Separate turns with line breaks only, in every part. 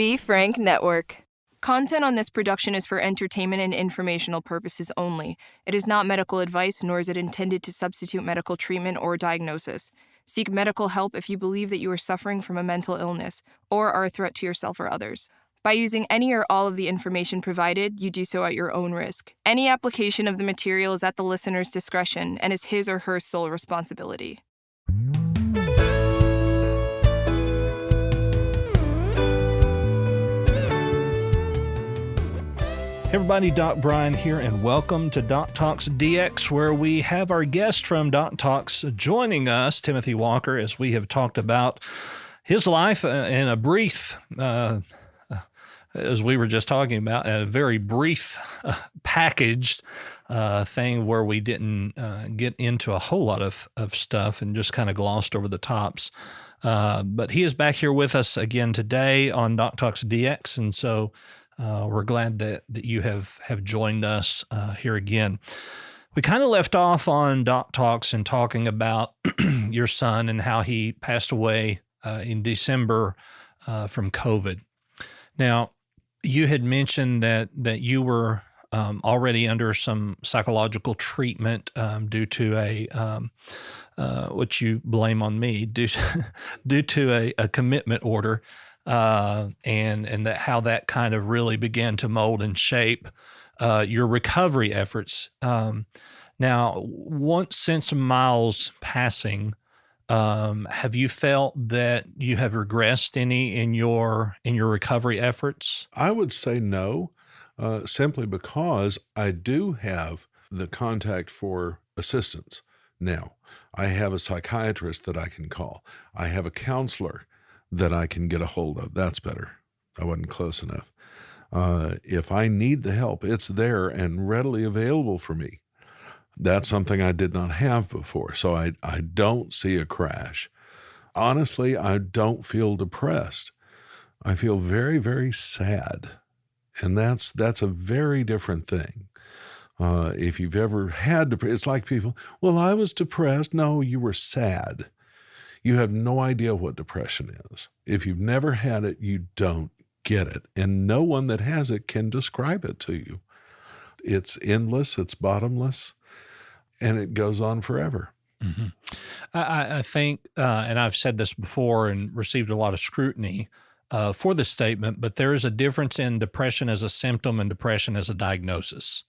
Be Frank Network. Content on this production is for entertainment and informational purposes only. It is not medical advice, nor is it intended to substitute medical treatment or diagnosis. Seek medical help if you believe that you are suffering from a mental illness or are a threat to yourself or others. By using any or all of the information provided, you do so at your own risk. Any application of the material is at the listener's discretion and is his or her sole responsibility.
Hey everybody, Doc Brian here, and welcome to Doc Talks DX, where we have our guest from Doc Talks joining us, Timothy Walker, as we have talked about his life in a brief, as we were just talking about, a very brief packaged thing where we didn't get into a whole lot of stuff and just kind of glossed over the tops. But he is back here with us again today on Doc Talks DX, and so we're glad that you have joined us here again. We kind of left off on Doc Talks and talking about your son and how he passed away in December from COVID. Now, you had mentioned that you were already under some psychological treatment due to which you blame on me, due to a commitment order. And that how that kind of really began to mold and shape your recovery efforts. Now, since Miles' passing, have you felt that you have regressed any in your recovery efforts?
I would say no, simply because I do have the contact for assistance now. I have a psychiatrist that I can call. I have a counselor that I can get a hold of. That's better. I wasn't close enough. If I need the help, it's there and readily available for me. That's something I did not have before, so I don't see a crash. Honestly, I don't feel depressed. I feel very, very sad, and that's a very different thing. If you've ever had depression, it's like people, well, I was depressed. No, you were sad. You have no idea what depression is. If you've never had it, you don't get it. And no one that has it can describe it to you. It's endless, it's bottomless, and it goes on forever.
Mm-hmm. I think, and I've said this before and received a lot of scrutiny for this statement, but there is a difference in depression as a symptom and depression as a diagnosis.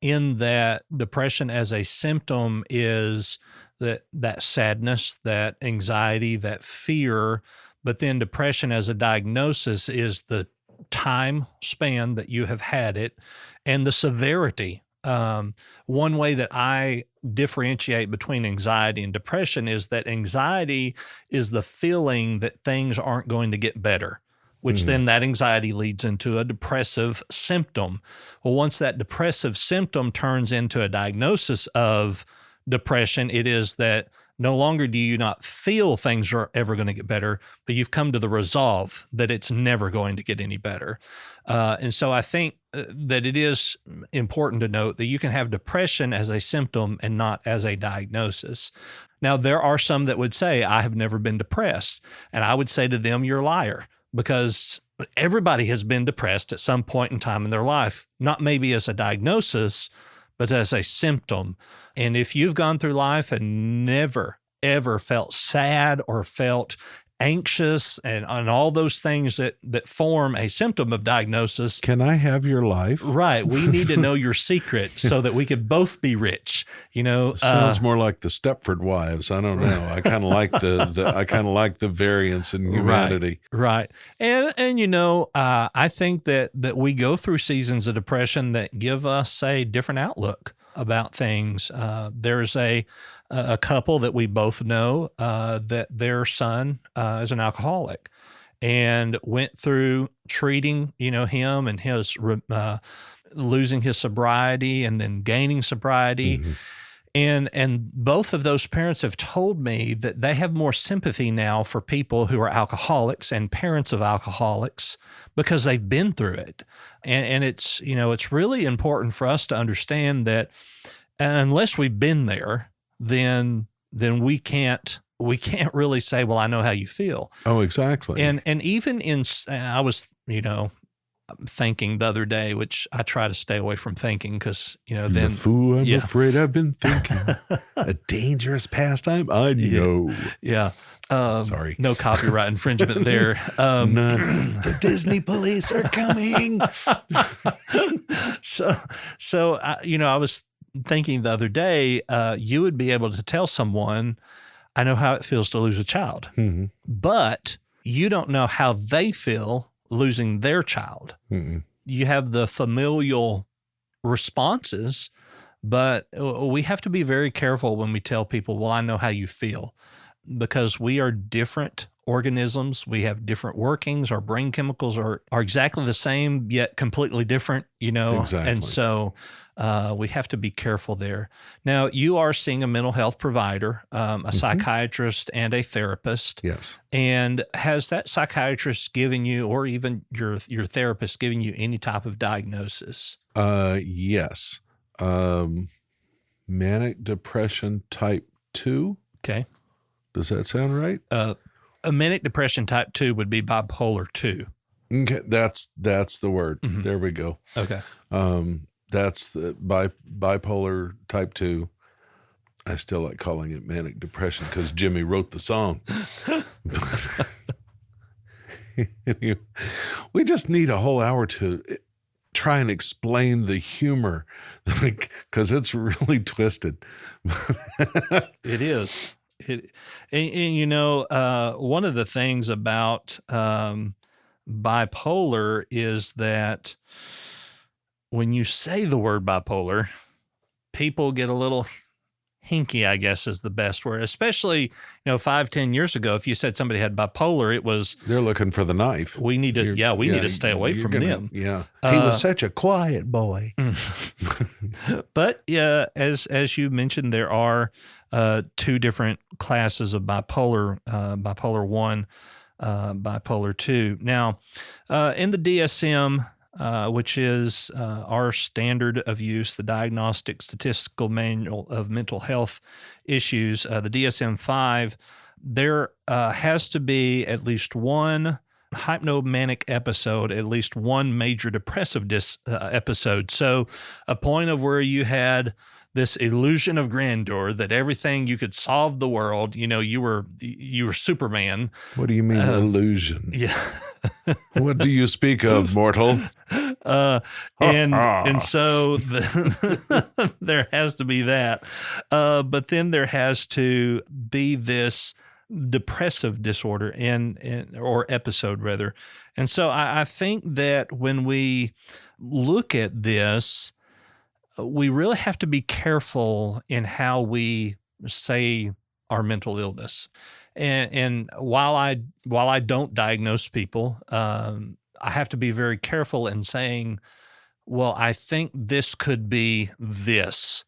In that depression as a symptom is that sadness, that anxiety, that fear, but then depression as a diagnosis is the time span that you have had it and the severity. One way that I differentiate between anxiety and depression is that anxiety is the feeling that things aren't going to get better, which then that anxiety leads into a depressive symptom. Well, once that depressive symptom turns into a diagnosis of depression, it is that no longer do you not feel things are ever going to get better, but you've come to the resolve that it's never going to get any better. And so I think that it is important to note that you can have depression as a symptom and not as a diagnosis. Now, there are some that would say, I have never been depressed. And I would say to them, you're a liar, because everybody has been depressed at some point in time in their life, not maybe as a diagnosis, but as a symptom. And if you've gone through life and never, ever felt sad or felt anxious and all those things that form a symptom of diagnosis.
Can I have your life?
Right. We need to know your secret so that we could both be rich. You know,
sounds more like the Stepford Wives. I don't know. I kind of like I kind of like the variance in humanity.
Right. And you know, I think that we go through seasons of depression that give us a different outlook about things. There's a couple that we both know that their son is an alcoholic and went through treating, him and his losing his sobriety and then gaining sobriety. Mm-hmm. And both of those parents have told me that they have more sympathy now for people who are alcoholics and parents of alcoholics because they've been through it. And it's, it's really important for us to understand that unless we've been there, then we can't we can't really say, well, I know how you feel.
Oh, exactly.
And even I was, thinking the other day, which I try to stay away from thinking because,
You're
then.
the fool, I'm
Yeah.
afraid I've been thinking. A dangerous pastime, I know.
Yeah.
Sorry.
No copyright infringement there.
None. The Disney police are coming.
So I was thinking the other day, you would be able to tell someone, I know how it feels to lose a child,
Mm-hmm.
but you don't know how they feel losing their child.
Mm-mm.
You have the familial responses, but we have to be very careful when we tell people, well, I know how you feel, because we are different organisms. We have different workings. Our brain chemicals are exactly the same, yet completely different,
Exactly.
And so we have to be careful there. Now, you are seeing a mental health provider, a psychiatrist and a therapist.
Yes.
And has that psychiatrist given you, or even your therapist given you, any type of diagnosis?
Yes. Manic depression type 2.
Okay.
Does that sound right?
A manic depression type 2 would be bipolar 2.
Okay, that's the word.
Mhm.
There we go.
Okay.
That's the bipolar type 2. I still like calling it manic depression because Jimmy wrote the song. We just need a whole hour to try and explain the humor because it's really twisted.
It is. One of the things about bipolar is that when you say the word bipolar, people get a little hinky, I guess is the best word. Especially, 5-10 years ago, if you said somebody had bipolar, it was,
they're looking for the knife.
we need to stay away from them.
Yeah. He was such a quiet boy.
But yeah, as you mentioned, there are two different classes of bipolar, bipolar 1, bipolar 2. Now, in the DSM, which is our standard of use, the Diagnostic Statistical Manual of Mental Health Issues, the DSM-5, there has to be at least one hypnomanic episode, at least one major depressive episode. So a point of where you had this illusion of grandeur, that everything, you could solve the world, you were Superman.
What do you mean illusion?
Yeah.
What do you speak of, mortal?
And so there has to be that. But then there has to be this depressive disorder or episode rather. And so I think that when we look at this, we really have to be careful in how we say our mental illness. And while I don't diagnose people, I have to be very careful in saying, well, I think this could be this.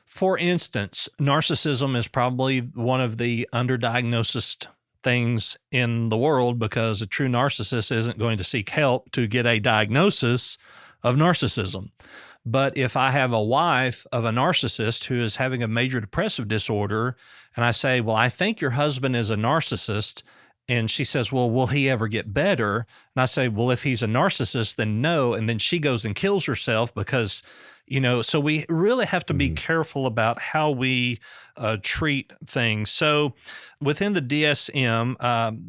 For instance, narcissism is probably one of the underdiagnosed things in the world, because a true narcissist isn't going to seek help to get a diagnosis of narcissism. But if I have a wife of a narcissist who is having a major depressive disorder, and I say, well, I think your husband is a narcissist, and she says, well, will he ever get better? And I say, well, if he's a narcissist, then no. And then she goes and kills herself because, so we really have to be careful about how we treat things. So within the DSM,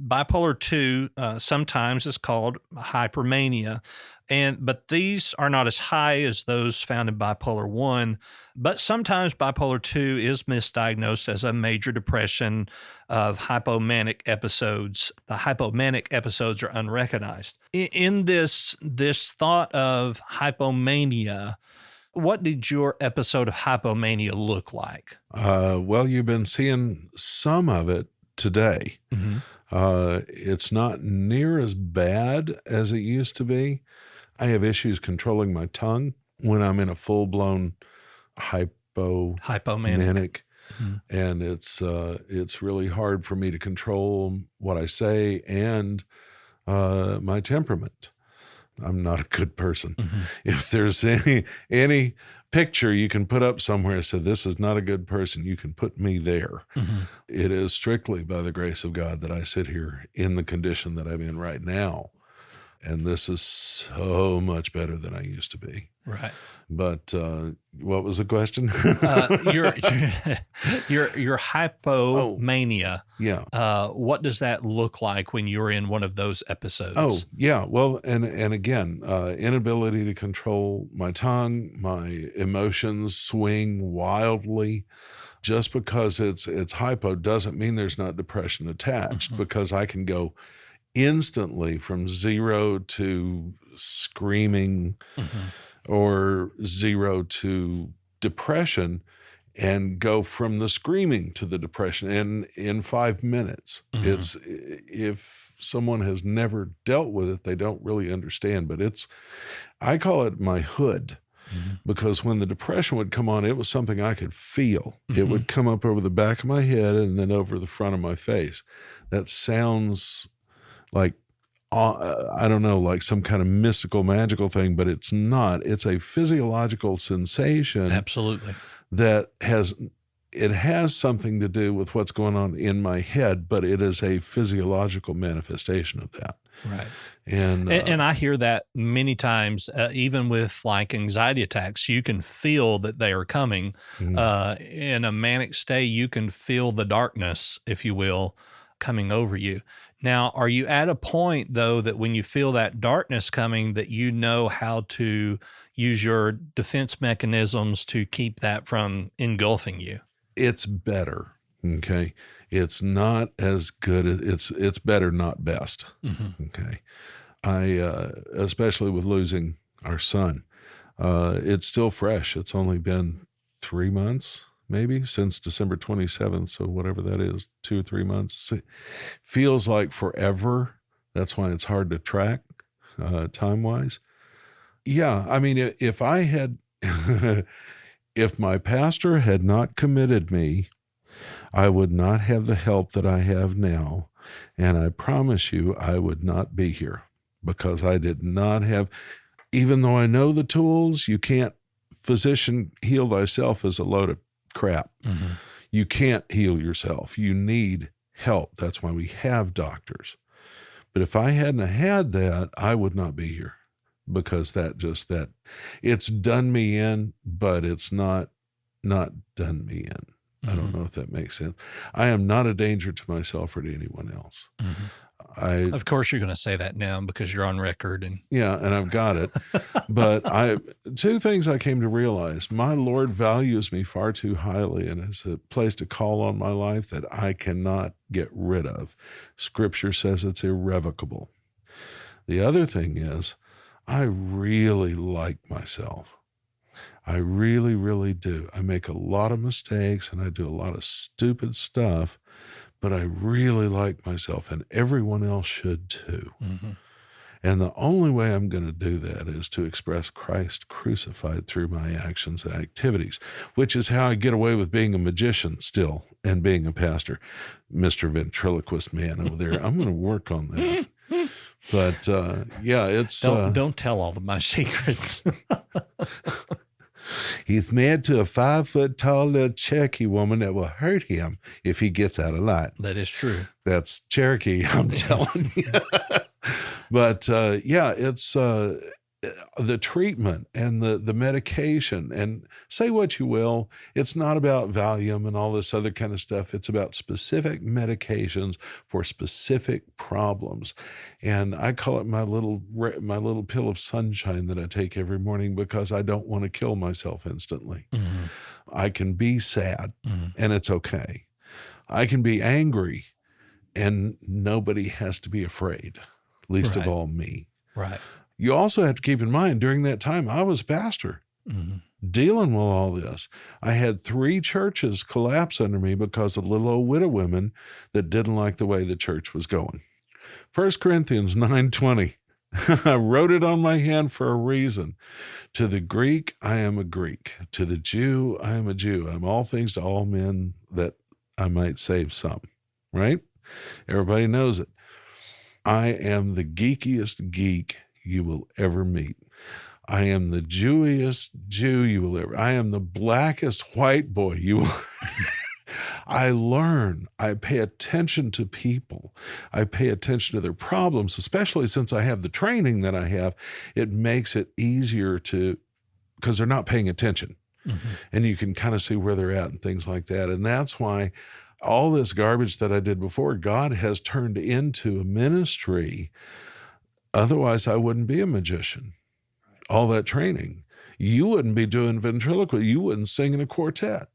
bipolar 2 sometimes is called hypermania. But these are not as high as those found in bipolar 1, but sometimes bipolar 2 is misdiagnosed as a major depression of hypomanic episodes. The hypomanic episodes are unrecognized. In this thought of hypomania, what did your episode of hypomania look like?
Well, you've been seeing some of it today.
Mm-hmm.
It's not near as bad as it used to be. I have issues controlling my tongue when I'm in a full-blown hypomanic. Mm-hmm. And it's really hard for me to control what I say and my temperament. I'm not a good person. If there's any picture you can put up somewhere that said this is not a good person, you can put me there. It is strictly by the grace of God that I sit here in the condition that I'm in right now. And this is so much better than I used to be.
Right.
But what was the question?
Your hypomania.
Yeah.
What does that look like when you're in one of those episodes?
Oh, yeah. Well, and again, inability to control my tongue, my emotions swing wildly. Just because it's hypo doesn't mean there's not depression attached, because I can go instantly from 0 to screaming or 0 to depression, and go from the screaming to the depression in 5 minutes. It's, if someone has never dealt with it, they don't really understand, but I call it my hood. Because when the depression would come on, it was something I could feel. It would come up over the back of my head and then over the front of my face. That sounds like, I don't know, like some kind of mystical, magical thing, but it's not. It's a physiological sensation.
Absolutely.
That has something to do with what's going on in my head, but it is a physiological manifestation of that.
Right.
And
I hear that many times, even with like anxiety attacks, you can feel that they are coming. In a manic state, you can feel the darkness, if you will, coming over you. Now, are you at a point, though, that when you feel that darkness coming, that you know how to use your defense mechanisms to keep that from engulfing you?
It's better. Okay. It's not as good as it's better, not best. Okay. Especially with losing our son, it's still fresh. It's only been 3 months, maybe, since December 27th. So whatever that is, 2 or 3 months, feels like forever. That's why it's hard to track time-wise. Yeah. I mean, if I had, if my pastor had not committed me, I would not have the help that I have now. And I promise you, I would not be here, because I did not have, even though I know the tools, you can't, physician, heal thyself is a load of crap. You can't heal yourself. You need help. That's why we have doctors. But if I hadn't had that, I would not be here, because it's done me in, but it's not done me in. I don't know if that makes sense. I am not a danger to myself or to anyone else.
Of course, you're going to say that now because you're on record. And
I've got it. But 2 things I came to realize. My Lord values me far too highly and has a place to call on my life that I cannot get rid of. Scripture says it's irrevocable. The other thing is, I really like myself. I really, really do. I make a lot of mistakes and I do a lot of stupid stuff, but I really like myself, and everyone else should too. And the only way I'm going to do that is to express Christ crucified through my actions and activities, which is how I get away with being a magician still and being a pastor. Mr. Ventriloquist man over there, I'm going to work on that. But it's...
Don't tell all of my secrets.
He's married to a 5-foot-tall little Cherokee woman that will hurt him if he gets out alive.
That is true.
That's Cherokee, I'm telling you. But it's the treatment and the medication. And say what you will, it's not about Valium and all this other kind of stuff. It's about specific medications for specific problems. And I call it my little pill of sunshine that I take every morning, because I don't want to kill myself instantly. I can be sad and it's okay. I can be angry and nobody has to be afraid, least of all me.
Right.
You also have to keep in mind, during that time, I was a pastor dealing with all this. I had 3 churches collapse under me because of little old widow women that didn't like the way the church was going. 1 Corinthians 9:20. I wrote it on my hand for a reason. To the Greek, I am a Greek. To the Jew, I am a Jew. I'm all things to all men, that I might save some. Right? Everybody knows it. I am the geekiest geek you will ever meet. I am the Jewiest Jew you will ever. I am the blackest white boy you will. I learn. I pay attention to people. I pay attention to their problems, especially since I have the training that I have. It makes it easier because they're not paying attention. Mm-hmm. And you can kind of see where they're at and things like that. And that's why all this garbage that I did before, God has turned into a ministry. Otherwise, I wouldn't be a magician. All that training. You wouldn't be doing ventriloquism. You wouldn't sing in a quartet.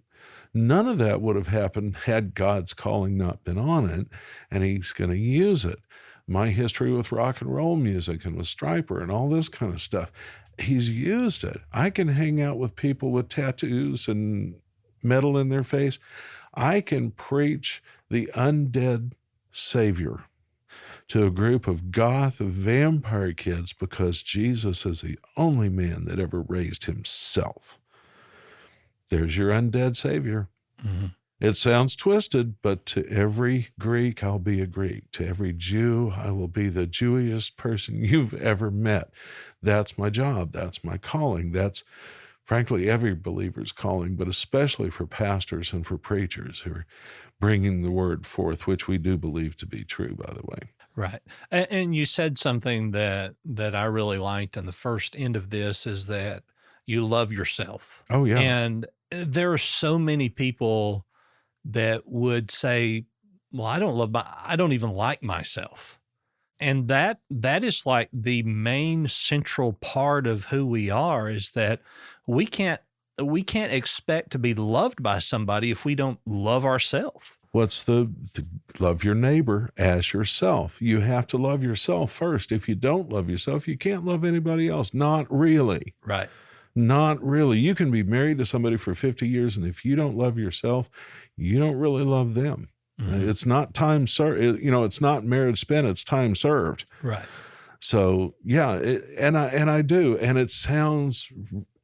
None of that would have happened had God's calling not been on it, and he's going to use it. My history with rock and roll music and with Stryper and all this kind of stuff, he's used it. I can hang out with people with tattoos and metal in their face. I can preach the undead Savior to a group of goth vampire kids because Jesus is the only man that ever raised himself. There's your undead Savior. Mm-hmm. It sounds twisted, but to every Greek, I'll be a Greek. To every Jew, I will be the Jewiest person you've ever met. That's my job. That's my calling. That's, frankly, every believer's calling, but especially for pastors and for preachers who are bringing the word forth, which we do believe to be true, by the way.
Right. And you said something that I really liked in the first end of this is that you love yourself.
Oh, yeah.
And there are so many people that would say, well, I don't even like myself. And that is like the main central part of who we are, is that we can't expect to be loved by somebody if we don't love ourselves.
What's the love your neighbor as yourself? You have to love yourself first. If you don't love yourself, you can't love anybody else. Not really.
Right.
Not really. You can be married to somebody for 50 years, and if you don't love yourself, you don't really love them. Mm-hmm. It's not time served. It's not marriage spent. It's time served.
Right.
So yeah, and I do, and it sounds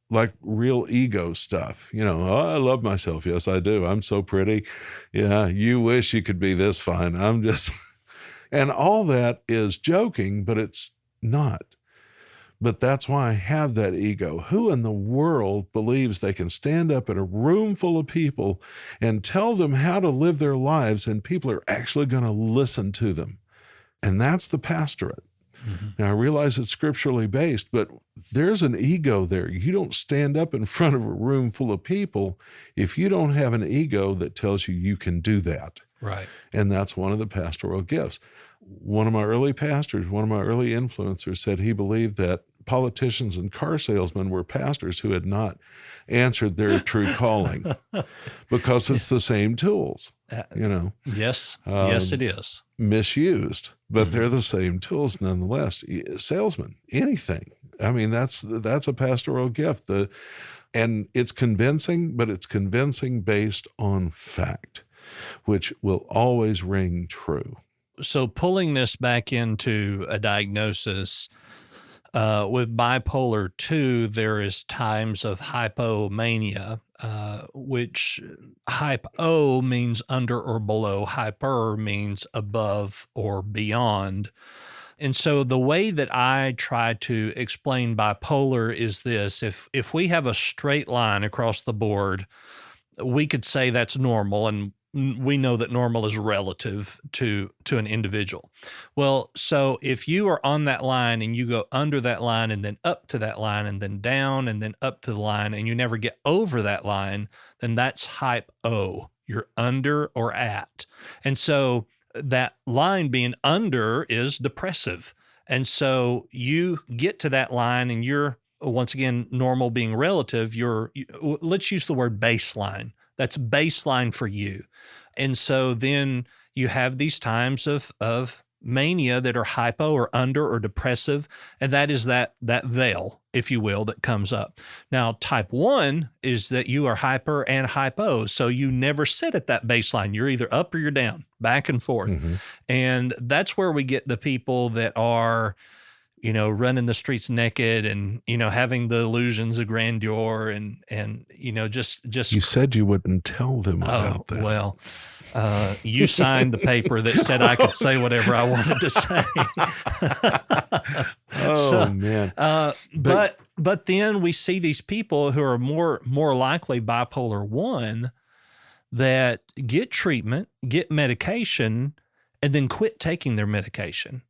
like real ego stuff. I love myself. Yes, I do. I'm so pretty. Yeah, you wish you could be this fine. I'm just, and all that is joking, but it's not. But that's why I have that ego. Who in the world believes they can stand up in a room full of people and tell them how to live their lives and people are actually going to listen to them? And that's the pastorate. Mm-hmm. Now, I realize it's scripturally based, but there's an ego there. You don't stand up in front of a room full of people if you don't have an ego that tells you you can do that.
Right.
And that's one of the pastoral gifts. One of my early pastors, one of my early influencers said he believed that politicians and car salesmen were pastors who had not answered their true calling because it's the same tools,
Yes. Yes, it is.
Misused, but they're the same tools nonetheless. Salesman, anything. I mean, that's a pastoral gift. And it's convincing, but it's convincing based on fact, which will always ring true.
So pulling this back into a diagnosis, with bipolar 2, there is times of hypomania, which hypo means under or below, hyper means above or beyond. And so the way that I try to explain bipolar is this: if we have a straight line across the board, we could say that's normal, and we know that normal is relative to an individual. Well, so if you are on that line and you go under that line and then up to that line and then down and then up to the line and you never get over that line, then that's hypo. You're under or at. And so that line being under is depressive. And so you get to that line and you're, once again, normal being relative, let's use the word baseline. That's baseline for you. And so then you have these times of mania that are hypo or under or depressive, and that is that veil, if you will, that comes up. Now, type 1 is that you are hyper and hypo, so you never sit at that baseline. You're either up or you're down, back and forth. Mm-hmm. And that's where we get the people that are, running the streets naked and, having the illusions of grandeur and just.
You said you wouldn't tell them about that.
Well, you signed the paper that said I could say whatever I wanted to say.
Oh, man.
But then we see these people who are more likely bipolar 1 that get treatment, get medication, and then quit taking their medication.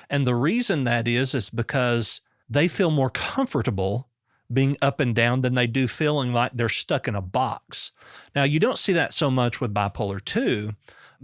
And the reason that is because they feel more comfortable being up and down than they do feeling like they're stuck in a box. Now, you don't see that so much with bipolar 2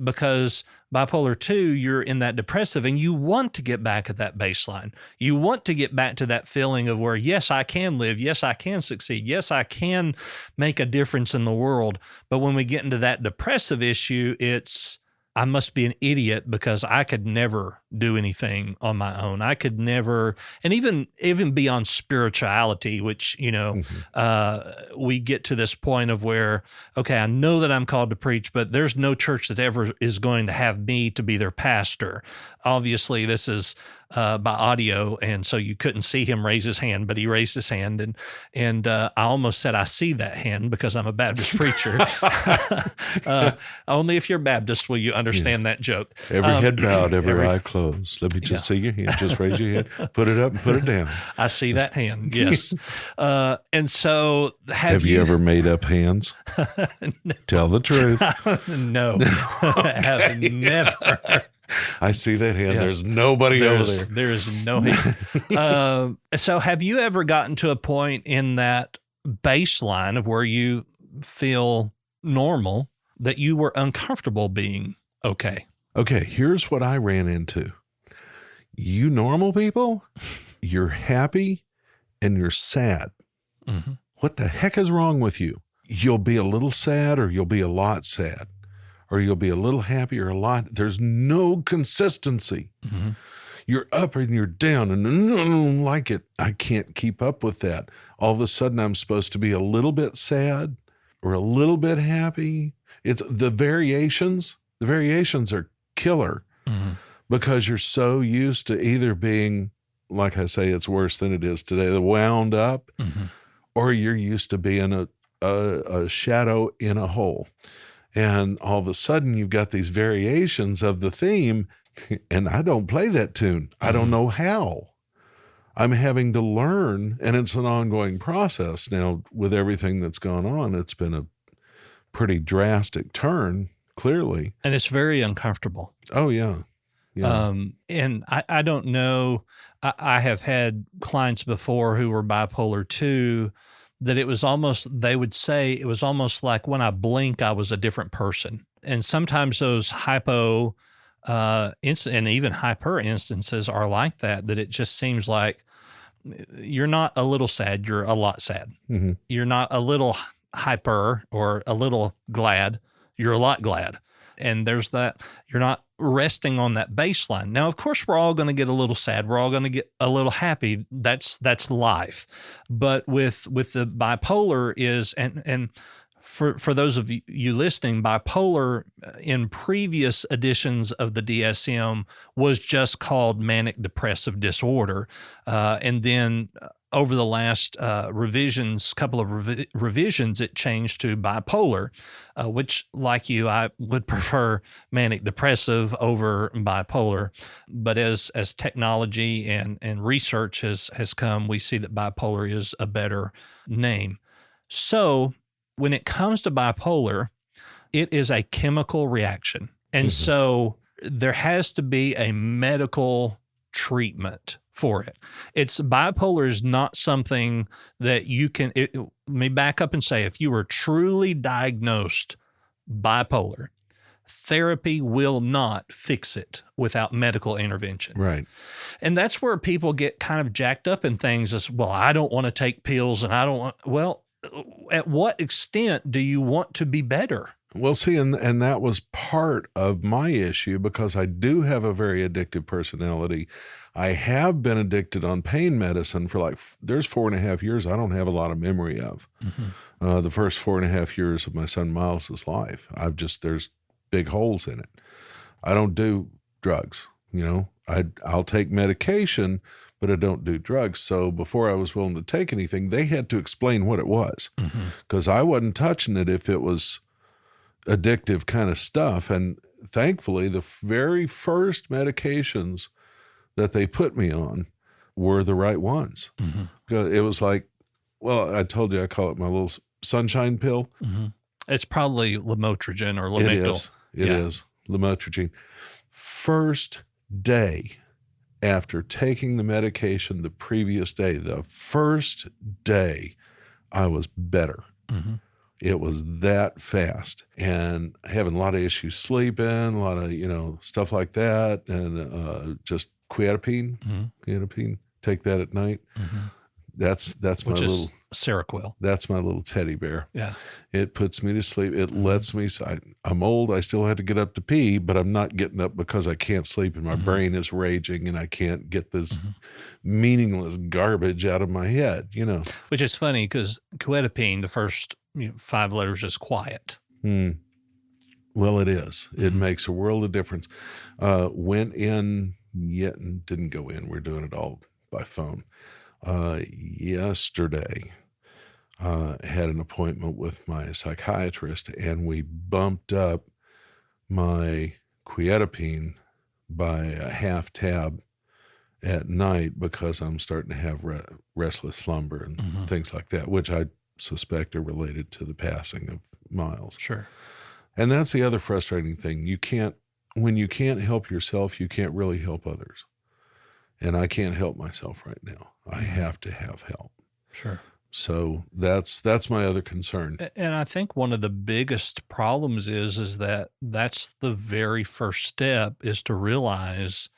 because bipolar 2, you're in that depressive and you want to get back at that baseline. You want to get back to that feeling of where, yes, I can live. Yes, I can succeed. Yes, I can make a difference in the world. But when we get into that depressive issue, it's, I must be an idiot because I could never do anything on my own. I could never, and even beyond spirituality, which, we get to this point of where, okay, I know that I'm called to preach, but there's no church that ever is going to have me to be their pastor. Obviously, this is by audio, and so you couldn't see him raise his hand, but he raised his hand, and I almost said I see that hand because I'm a Baptist preacher. Only if you're Baptist will you understand that joke.
Every head bowed, every eye closed. Let me just see your hand. Just raise your hand. Put it up and put it down.
I see that hand, yes. And so
have you ever made up hands? No. Tell the truth.
No, I have never.
I see that hand. Yeah. There's nobody over there.
There is no hand. So have you ever gotten to a point in that baseline of where you feel normal that you were uncomfortable being okay?
Okay, here's what I ran into. You normal people, you're happy and you're sad. Mm-hmm. What the heck is wrong with you? You'll be a little sad or you'll be a lot sad. Or you'll be a little happy or a lot. There's no consistency. Mm-hmm. You're up and you're down and I don't like it. I can't keep up with that. All of a sudden, I'm supposed to be a little bit sad or a little bit happy. It's the variations. The variations are killer because you're so used to either being, like I say, it's worse than it is today, the wound up, or you're used to being a shadow in a hole. And all of a sudden, you've got these variations of the theme, and I don't play that tune. I don't know how. I'm having to learn, and it's an ongoing process. Now, with everything that's gone on, it's been a pretty drastic turn, clearly.
And it's very uncomfortable.
Oh, yeah.
And I don't know. I have had clients before who were bipolar 2 that it was almost, they would say it was almost like when I blink, I was a different person. And sometimes those hypo and even hyper instances are like that it just seems like you're not a little sad, you're a lot sad. Mm-hmm. You're not a little hyper or a little glad, you're a lot glad. And there's that, you're not resting on that baseline. Now, of course, we're all going to get a little sad. We're all going to get a little happy. That's life. But with the bipolar is, and for those of you listening, bipolar in previous editions of the DSM was just called manic depressive disorder. And then over the last couple of revisions, it changed to bipolar, which, like you, I would prefer manic depressive over bipolar. But as technology and research has come, we see that bipolar is a better name. So when it comes to bipolar, it is a chemical reaction. And so there has to be a medical treatment for it. Bipolar is not something that you can, let me back up and say, if you were truly diagnosed bipolar, therapy will not fix it without medical intervention.
Right.
And that's where people get kind of jacked up in things as, well, I don't want to take pills and I don't want, well, at what extent do you want to be better?
Well, see, and that was part of my issue because I do have a very addictive personality. I have been addicted on pain medicine for there's 4.5 years I don't have a lot of memory of. The first 4.5 years of my son Miles's life, there's big holes in it. I don't do drugs, I'll take medication, but I don't do drugs. So before I was willing to take anything, they had to explain what it was because I wasn't touching it if it was addictive kind of stuff. And thankfully, the very first medications that they put me on were the right ones. It was like, well, I told you I call it my little sunshine pill.
It's probably lamotrigine or
It
lamictal.
is lamotrigine. First day after taking the medication the previous day, the first day I was better. It was that fast, and having a lot of issues sleeping, a lot of, stuff like that. And just quetiapine, take that at night. That's my
Which
little
is Seroquel.
That's my little teddy bear.
Yeah.
It puts me to sleep. It lets me. I'm old. I still have to get up to pee, but I'm not getting up because I can't sleep and my brain is raging and I can't get this meaningless garbage out of my head.
Which is funny because quetiapine, the first 5 letters is quiet.
Well, it is. It makes a world of difference. Went in yet and didn't go in. We're doing it all by phone. Yesterday, had an appointment with my psychiatrist, and we bumped up my quetiapine by a half tab at night because I'm starting to have restless slumber and things like that, which I suspect are related to the passing of Miles.
Sure.
And that's the other frustrating thing. When you can't help yourself, you can't really help others. And I can't help myself right now. I have to have help.
Sure.
So that's my other concern.
And I think one of the biggest problems is that that's the very first step, is to realize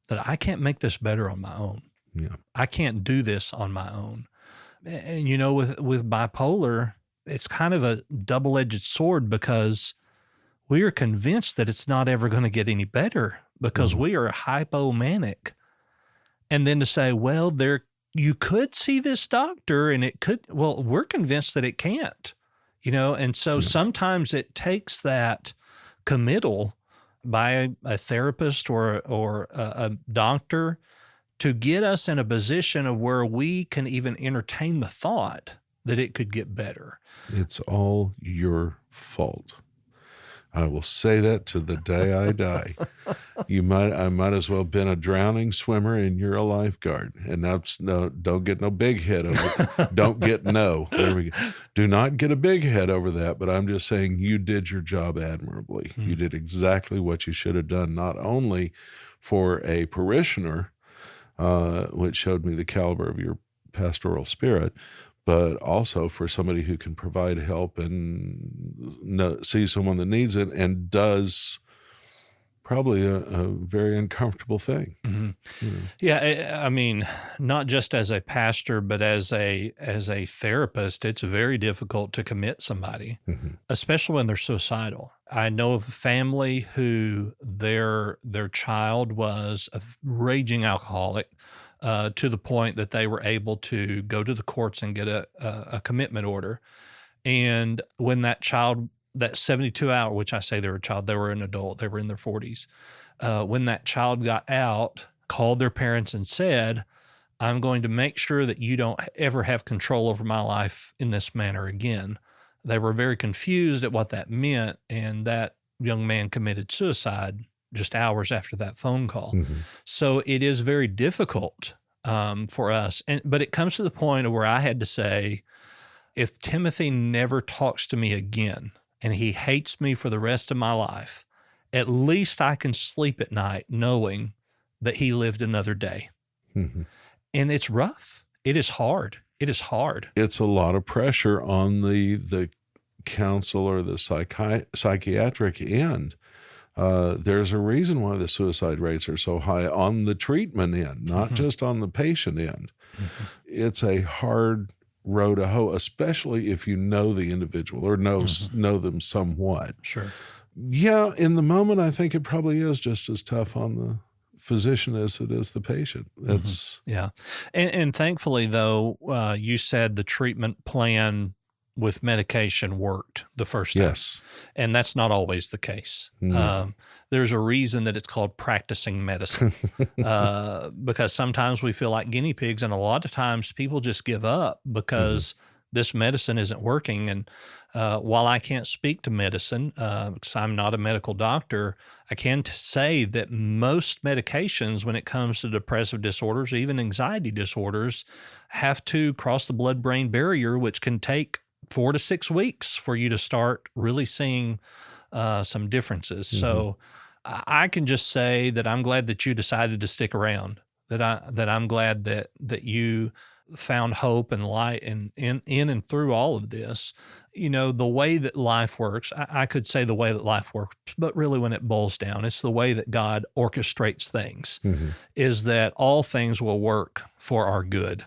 that I can't make this better on my own.
Yeah.
I can't do this on my own. And with bipolar, it's kind of a double-edged sword because we are convinced that it's not ever going to get any better because we are hypomanic. And then to say, well, you could see this doctor and it could, well, we're convinced that it can't, and so sometimes it takes that committal by a therapist or a doctor to get us in a position of where we can even entertain the thought that it could get better.
It's all your fault. I will say that to the day I die. I might as well have been a drowning swimmer and you're a lifeguard. And don't get no big head over it. Don't get there we go. Do not get a big head over that. But I'm just saying you did your job admirably. You did exactly what you should have done, not only for a parishioner, which showed me the caliber of your pastoral spirit, but also for somebody who can provide help and see someone that needs it and does probably a very uncomfortable thing.
Yeah, I mean, not just as a pastor, but as a therapist, it's very difficult to commit somebody, especially when they're suicidal. I know of a family who their child was a raging alcoholic, to the point that they were able to go to the courts and get a commitment order. And when that 72-hour, which I say they were a child, they were an adult, they were in their 40s. When that child got out, called their parents and said, I'm going to make sure that you don't ever have control over my life in this manner again. They were very confused at what that meant, and that young man committed suicide just hours after that phone call. So it is very difficult for us. But it comes to the point where I had to say, if Timothy never talks to me again and he hates me for the rest of my life, at least I can sleep at night knowing that he lived another day. And it's rough. It is hard. It is hard.
It's a lot of pressure on the counsel or the psychiatric end. There's a reason why the suicide rates are so high on the treatment end, not just on the patient end. It's a hard row to hoe, especially if you know the individual or know them somewhat.
Sure.
Yeah, in the moment, I think it probably is just as tough on the physician as it is the patient. That's
Yeah. And thankfully, though, you said the treatment plan with medication worked the first time.
Yes.
And that's not always the case.
No.
There's a reason that it's called practicing medicine, because sometimes we feel like guinea pigs, and a lot of times people just give up because this medicine isn't working. And while I can't speak to medicine, because I'm not a medical doctor, I can say that most medications, when it comes to depressive disorders, even anxiety disorders, have to cross the blood-brain barrier, which can take 4 to 6 weeks for you to start really seeing some differences.
Mm-hmm.
So I can just say that I'm glad that you decided to stick around, that I'm glad that you found hope and light in and through all of this. You know, the way that life works, I could say the way that life works, but really when it boils down, it's the way that God orchestrates things, is that all things will work for our good,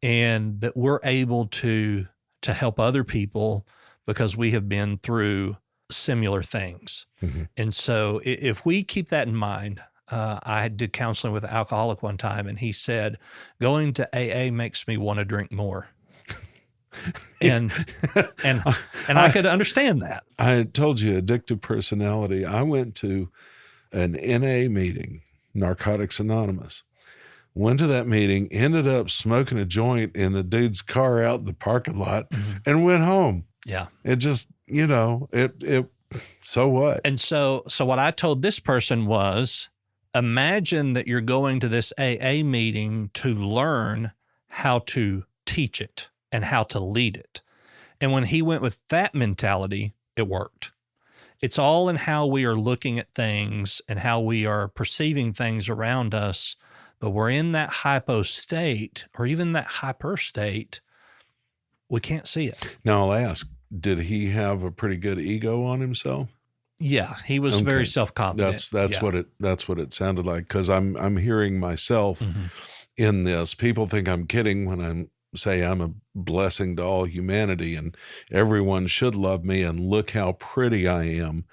and that we're able to help other people because we have been through similar things. And so if we keep that in mind, I did counseling with an alcoholic one time, and he said, going to AA makes me want to drink more. And I could understand that.
I told you, addictive personality. I went to an NA meeting, Narcotics Anonymous. Went to that meeting, ended up smoking a joint in a dude's car out in the parking lot, and went home.
Yeah.
It just, so what?
And so what I told this person was, imagine that you're going to this AA meeting to learn how to teach it and how to lead it. And when he went with that mentality, it worked. It's all in how we are looking at things and how we are perceiving things around us. But we're in that hypo state, or even that hyper state, we can't see it.
Now I'll ask, did he have a pretty good ego on himself?
Yeah, he was very self-confident.
That's what it sounded like, because I'm hearing myself in this. People think I'm kidding when I say I'm a blessing to all humanity and everyone should love me and look how pretty I am.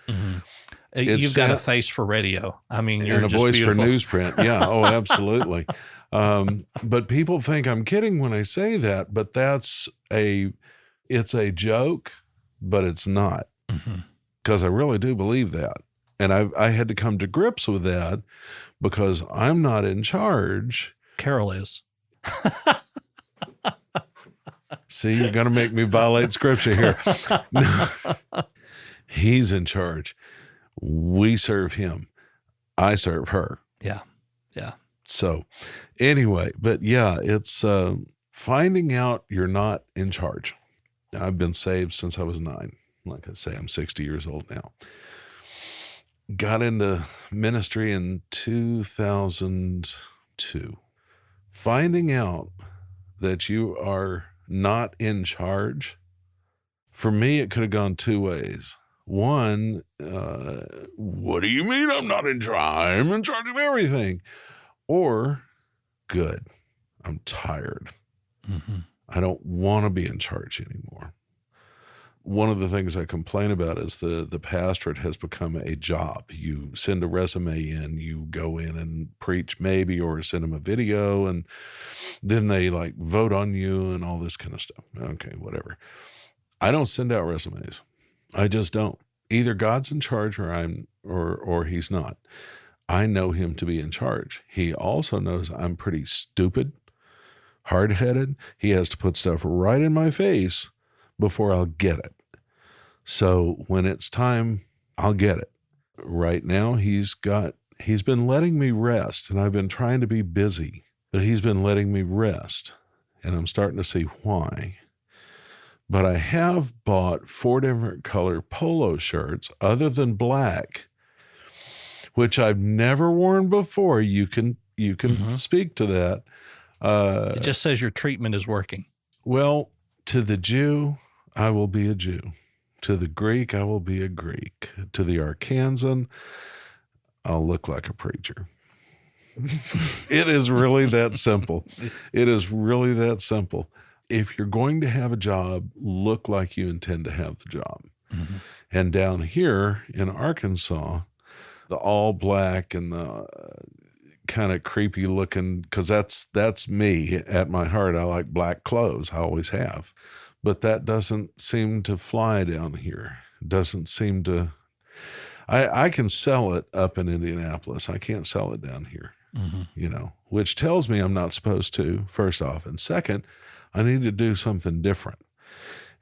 You've got a face for radio. I mean, you're
and a
just
voice
beautiful.
for newsprint. Yeah. Oh, absolutely. But people think I'm kidding when I say that, but it's a joke, but it's not, because I really do believe that. And I had to come to grips with that because I'm not in charge.
Carol is.
See, you're going to make me violate scripture here. No, he's in charge. We serve him. I serve her.
Yeah. Yeah.
So anyway, but yeah, it's finding out you're not in charge. I've been saved since I was 9. Like I say, I'm 60 years old now. Got into ministry in 2002. Finding out that you are not in charge, for me, it could have gone 2 ways. One, what do you mean I'm not in charge? I'm in charge of everything. Or, good, I'm tired. I don't want to be in charge anymore. One of the things I complain about is the pastorate has become a job. You send a resume in, you go in and preach maybe, or send them a video, and then they like vote on you and all this kind of stuff. Okay, whatever. I don't send out resumes. I just don't. Either God's in charge or he's not. I know him to be in charge. He also knows I'm pretty stupid, hard-headed. He has to put stuff right in my face before I'll get it. So when it's time, I'll get it. Right now, he's been letting me rest, and I've been trying to be busy, but he's been letting me rest, and I'm starting to see why. But I have bought 4 different color polo shirts other than black, which I've never worn before. You can speak to that.
It just says your treatment is working.
Well, to the Jew, I will be a Jew. To the Greek, I will be a Greek. To the Arkansan, I'll look like a preacher. It is really that simple. It is really that simple. If you're going to have a job, look like you intend to have the job. And down here in Arkansas, the all black and the kind of creepy looking, because that's me at my heart. I like black clothes. I always have. But that doesn't seem to fly down here. Doesn't seem to. I can sell it up in Indianapolis. I can't sell it down here, which tells me I'm not supposed to, first off. And second, I need to do something different.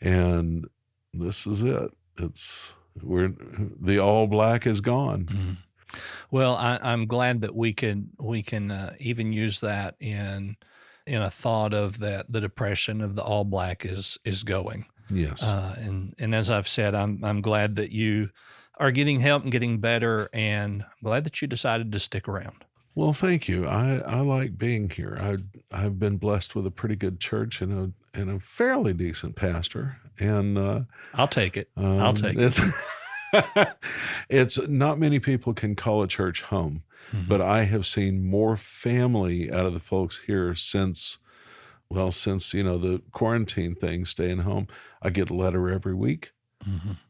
And this is it. The all black is gone.
Mhm. Well, I'm glad that we can even use that in a thought of that the depression of the all black is going.
Yes.
And as I've said, I'm glad that you are getting help and getting better, and I'm glad that you decided to stick around.
Well, thank you. I like being here. I've been blessed with a pretty good church and a fairly decent pastor. And
I'll take it. I'll take it.
It's not many people can call a church home, but I have seen more family out of the folks here since the quarantine thing, staying home. I get a letter every week.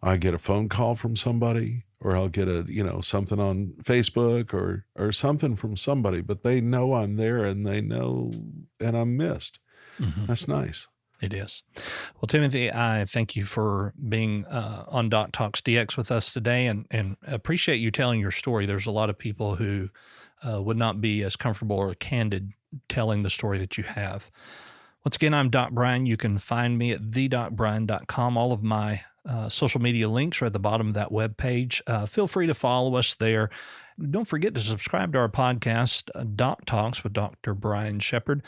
I get a phone call from somebody, or I'll get something on Facebook or something from somebody, but they know I'm there and they know, and I'm missed. That's nice.
It is. Well, Timothy, I thank you for being on Doc Talks DX with us today, and appreciate you telling your story. There's a lot of people who would not be as comfortable or candid telling the story that you have. Once again, I'm Doc Brian. You can find me at thedocbrian.com. All of my social media links are at the bottom of that webpage. Feel free to follow us there. Don't forget to subscribe to our podcast, Doc Talks with Dr. Brian Shepherd.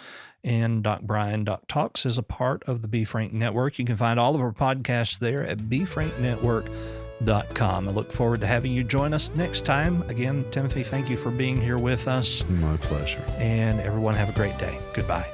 And Doc Brian Doc Talks is a part of the Be Frank Network. You can find all of our podcasts there at BeFrankNetwork.com. I look forward to having you join us next time. Again, Timothy, thank you for being here with us.
My pleasure.
And everyone have a great day. Goodbye.